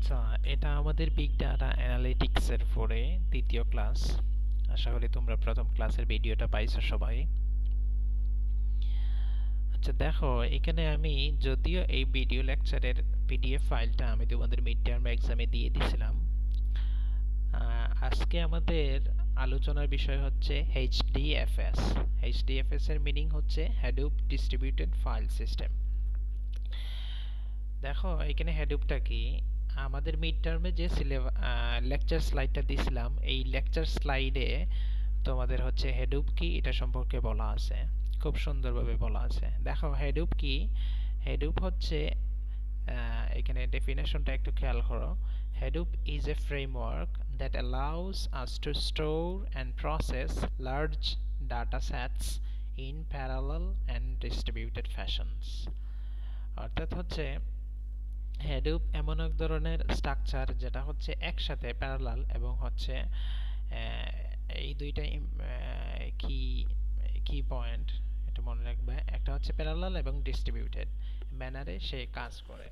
আচ্ছা, এটা আমাদের বিগ ডাটা অ্যানালিটিক্সের উপরে দ্বিতীয় ক্লাস। আশা করি তোমরা প্রথম ক্লাসের ভিডিওটা পাইছো সবাই। আচ্ছা দেখো, এখানে আমি যদিও এই ভিডিও লেকচারের পিডিএফ ফাইলটা আমি তোমাদের মিড টার্ম এক্সামে দিয়ে দিছিলাম। আজকে আমাদের আলোচনার বিষয় হচ্ছে এইচডিএফএস। এইচডিএফএস এর মিনিং হচ্ছে হ্যাডুপ ডিস্ট্রিবিউটেড ফাইল সিস্টেম। দেখো এখানে হ্যাডুপটা কি, আমাদের মিড টার্মে যে লেকচার স্লাইডটা দিছিলাম, এই লেকচার স্লাইডে তোমাদের হচ্ছে হ্যাডুপ কি এটা সম্পর্কে বলা আছে, খুব সুন্দরভাবে বলা আছে। দেখো হ্যাডুপ কি, হ্যাডুপ হচ্ছে এখানে ডেফিনেশনটা একটু খেয়াল করো। Hadoop is a framework that allows us to store and process large data sets in parallel and distributed fashions। অর্থাৎ হচ্ছে হ্যাডুপ এমন এক ধরনের স্ট্রাকচার যেটা হচ্ছে একসাথে প্যারালাল এবং হচ্ছে এই দুইটা কি কি পয়েন্ট এটা মনে রাখবে, একটা হচ্ছে প্যারালাল এবং ডিস্ট্রিবিউটেড ম্যানারে সে কাজ করে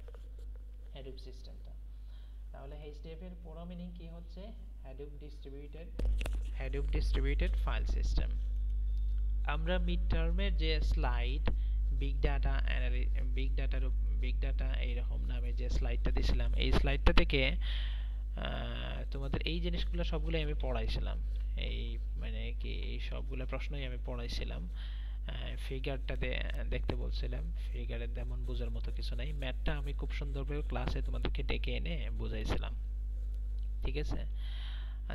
হ্যাডুপ সিস্টেমটা। তাহলে এইচডিএফ এর পুরো মিনিং কি হচ্ছে? হ্যাডুপ ডিস্ট্রিবিউটেড ফাইল সিস্টেম। আমরা মিড টার্মের যে স্লাইড বিগ ডাটা এইরকম নামে যে স্লাইডটা দিছিলাম, এই স্লাইডটা থেকে তোমাদের এই জিনিসগুলো সবগুলো আমি পড়াইছিলাম। এই মানে কি এই সবগুলো প্রশ্নই আমি পড়াইছিলাম। ফিগারটাতে দেখতে বলছিলাম, ফিগারের তেমন বোঝার মতো কিছু নাই। ম্যাথটা আমি খুব সুন্দরভাবে ক্লাসে তোমাদেরকে ডেকে এনে বুঝাইছিলাম, ঠিক আছে?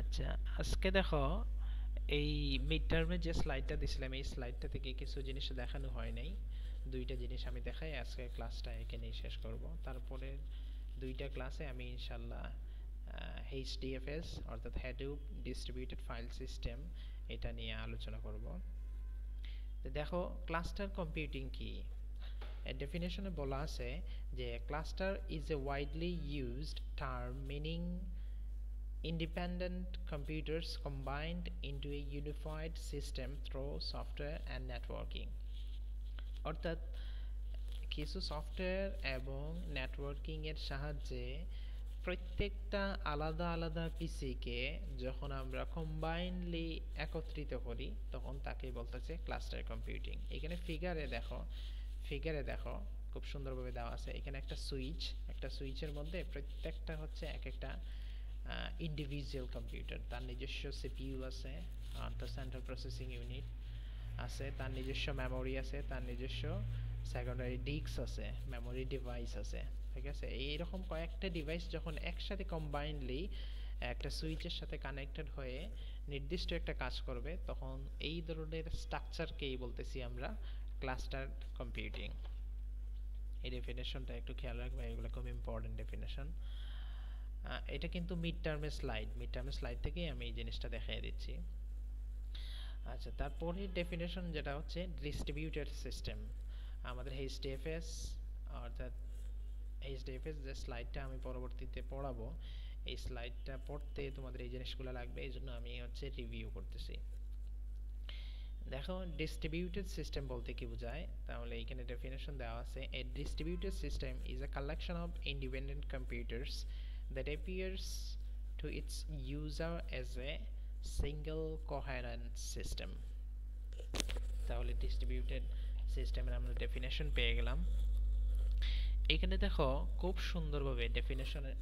আচ্ছা আজকে দেখো এই মিড টার্মে যে স্লাইডটা দিছিলাম, এই স্লাইডটা থেকে কিছু জিনিস দেখানো হয় নাই। দুইটা জিনিস আমি দেখাই আজকে ক্লাসটা এখানেই শেষ করব। তারপরে দুইটা ক্লাসে আমি ইনশাল্লাহ এইচডিএফএস অর্থাৎ হ্যাডুপ ডিস্ট্রিবিউটেড ফাইল সিস্টেম এটা নিয়ে আলোচনা করব। তো দেখো ক্লাস্টার কম্পিউটিং কি, ডেফিনেশনে বলা আছে যে cluster is a widely used term meaning independent computers combined into a unified system through software and networking। অর্থাৎ কিছু সফটওয়্যার এবং নেটওয়ার্কিং এর সাহায্যে প্রত্যেকটা আলাদা আলাদা পিসিকে যখন আমরা কম্বাইনলি একত্রিত করি তখন তাকেই বলতেছে ক্লাস্টার কম্পিউটিং। এখানে ফিগারে দেখো খুব সুন্দরভাবে দেওয়া আছে। এখানে একটা সুইচের মধ্যে প্রত্যেকটা হচ্ছে এক একটা ইন্ডিভিজুয়াল কম্পিউটার, তার নিজস্ব সিপিইউ আছে, অর্থাৎ সেন্ট্রাল প্রসেসিং ইউনিট আছে, তার নিজস্ব মেমোরি আছে, তার নিজস্ব সেকেন্ডারি ডিস্ক আছে, মেমোরি ডিভাইস আছে, ঠিক আছে? এইরকম কয়েকটা ডিভাইস যখন একসাথে কম্বাইনলি একটা সুইচের সাথে কানেক্টেড হয়ে নির্দিষ্ট একটা কাজ করবে তখন এই ধরনের স্ট্রাকচারকেই বলতেছি আমরা ক্লাস্টার কম্পিউটিং। এই ডেফিনেশনটা একটু খেয়াল রাখবে, এগুলো খুব ইম্পর্টেন্ট ডেফিনেশন। এটা কিন্তু মিড টার্মের স্লাইড থেকেই আমি এই জিনিসটা দেখিয়ে দিচ্ছি। আচ্ছা তারপরে ডেফিনেশন যেটা হচ্ছে ডিস্ট্রিবিউটেড সিস্টেম। আমাদের এইচডিএফএস অর্থাৎ এইচডিএফএস যে স্লাইডটা আমি পরবর্তীতে পড়াবো, এই স্লাইডটা পড়তে তোমাদের এই জিনিসগুলো লাগবে, এই জন্য আমি হচ্ছে রিভিউ করতেছি। দেখো ডিস্ট্রিবিউটেড সিস্টেম বলতে কি বোঝায়, তাহলে এখানে ডেফিনেশন দেওয়া আছে, a distributed system is a collection of independent computers that appears to its user as a single coherent system। তাহলে ডিস্ট্রিবিউটেড সিস্টেমের আমরা ডেফিনেশন পেয়ে গেলাম। এখানে দেখো খুব সুন্দরভাবে ডেফিনেশনের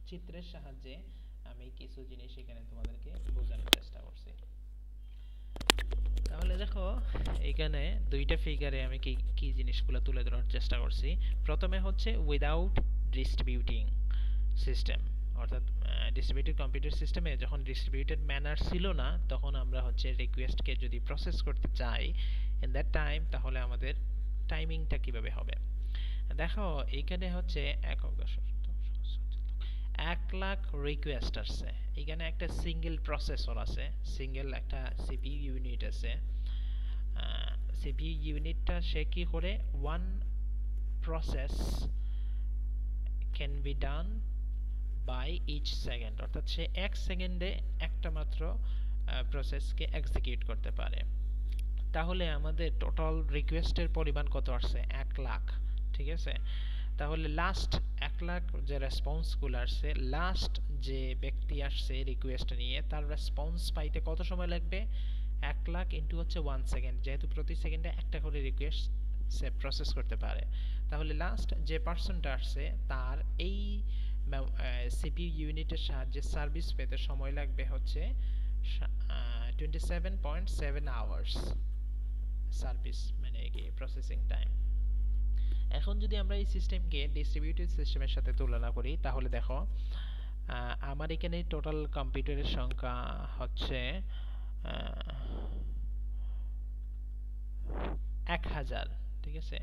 চিত্রের সাহায্যে আমি কিছু জিনিস এখানে তোমাদেরকে বোঝানোর চেষ্টা করছি। তাহলে দেখো এখানে দুইটা ফিগারে আমি কি কি জিনিসগুলো তুলে ধরার চেষ্টা করছি। প্রথমে হচ্ছে উইদাউট ডিস্ট্রিবিউটিং সিস্টেম, অর্থাৎ ডিস্ট্রিবিউটেড কম্পিউটার সিস্টেমে যখন ডিস্ট্রিবিউটেড ম্যানার ছিল না তখন আমরা হচ্ছে রিকোয়েস্টকে যদি প্রসেস করতে চাই ইন দ্যাট টাইম, তাহলে আমাদের টাইমিংটা কিভাবে হবে। দেখো এইখানে হচ্ছে 1,00,000 রিকোয়েস্ট আসছে। এখানে একটা সিঙ্গেল প্রসেসর আছে, সিঙ্গেল একটা সিপিইউ ইউনিট আছে। সিপিইউ ইউনিটটা সে কি করে, one process can be done by each second, অর্থাৎ সে এক সেকেন্ডে একটা মাত্র প্রসেসকে এক্সিকিউট করতে পারে। তাহলে আমাদের টোটাল রিকোয়েস্টের পরিমাণ কত আসছে? 1,00,000, ঠিক আছে? তাহলে লাস্ট 1 1,00,000 যে রেসপন্সগুলো আসছে, লাস্ট যে ব্যক্তি আসছে রিকোয়েস্ট নিয়ে তার রেসপন্স পাইতে কত সময় লাগবে? 1,00,000 ইন্টু হচ্ছে 1 সেকেন্ড, যেহেতু প্রতি সেকেন্ডে একটা করে রিকোয়েস্ট সে প্রসেস করতে পারে। তাহলে লাস্ট যে পার্সনটা আসছে তার এই সিপিইউ ইউনিটের সাহায্যে সার্ভিস পেতে সময় লাগবে হচ্ছে 27.7 আওয়ার্স সার্ভিস, মানে কি প্রসেসিং টাইম। এখন যদি আমরা এই সিস্টেমকে ডিস্ট্রিবিউটেড সিস্টেমের সাথে তুলনা করি, তাহলে দেখো আমার এখানে টোটাল কম্পিউটারের সংখ্যা হচ্ছে 1000, ঠিক আছে।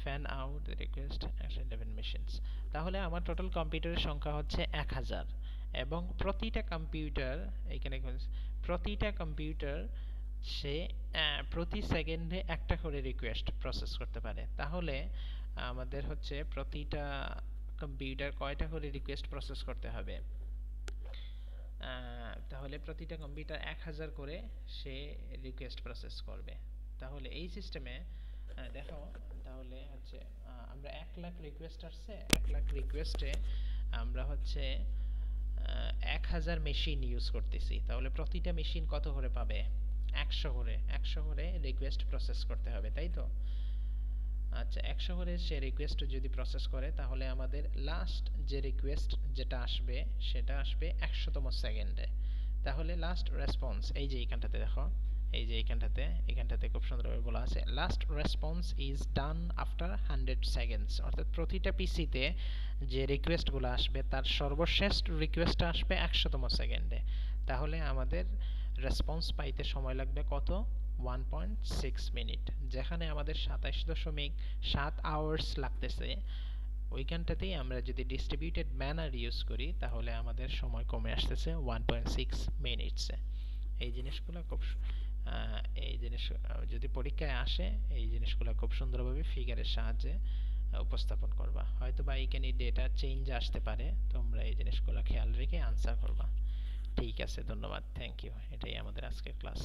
ফ্যান আউট রিকোয়েস্ট 11 মেশিনস, তাহলে আমার টোটাল কম্পিউটারের সংখ্যা হচ্ছে 1000 এবং প্রতিটা কম্পিউটার এখানে প্রতিটা কম্পিউটার সে প্রতি সেকেন্ডে একটা করে রিকোয়েস্ট প্রসেস করতে পারে। তাহলে আমাদের হচ্ছে প্রতিটা কম্পিউটার কয়টা করে রিকোয়েস্ট প্রসেস করতে হবে? তাহলে প্রতিটা কম্পিউটার 1000 করে সে রিকোয়েস্ট প্রসেস করবে। তাহলে এই সিস্টেমে দেখো, তাহলে হচ্ছে আমরা 1,00,000 রিকোয়েস্ট আসছে, 1,00,000 রিকোয়েস্টে আমরা হচ্ছে 1000 মেশিন ইউজ করতেছি। তাহলে প্রতিটা মেশিন কত করে পাবে? 100 করে রিকোয়েস্ট প্রসেস করতে হবে, তাই তো? আচ্ছা, 100 করে সে রিকোয়েস্ট যদি প্রসেস করে, তাহলে আমাদের লাস্ট যে রিকোয়েস্ট যেটা আসবে সেটা আসবে 100তম সেকেন্ডে। তাহলে লাস্ট রেসপন্স এই যে এইখানটাতে দেখো, এই যে এখানটাতে খুব সুন্দরভাবে বলা আছে, last response is done after 100 seconds. অর্থাৎ প্রতিটা পিসিতে যে রিকোয়েস্টগুলো আসবে তার সর্বশেষ রিকোয়েস্টটা আসবে 100তম সেকেন্ডে। তাহলে আমাদের রেসপন্স পাইতে সময় লাগবে কত? 1.6 মিনিট। যেখানে আমাদের 27.7 আওয়ার্স লাগতেছে, ওইখানটাতেই আমরা যদি ডিস্ট্রিবিউটেড ম্যানার ইউজ করি তাহলে আমাদের সময় কমে আসতেছে 1.6 মিনিটসে। এই জিনিসগুলো খুব এই জিনিস যদি পরীক্ষায় আসে, এই জিনিসগুলো খুব সুন্দরভাবে ফিগারের সাহায্যে উপস্থাপন করবা। হয়তো বা এইখানে ডেটা চেঞ্জ আসতে পারে, তোমরা এই জিনিসগুলো খেয়াল রেখে আনসার করবা। ঠিক আছে, ধন্যবাদ, থ্যাংক ইউ। এটাই আমাদের আজকের ক্লাস।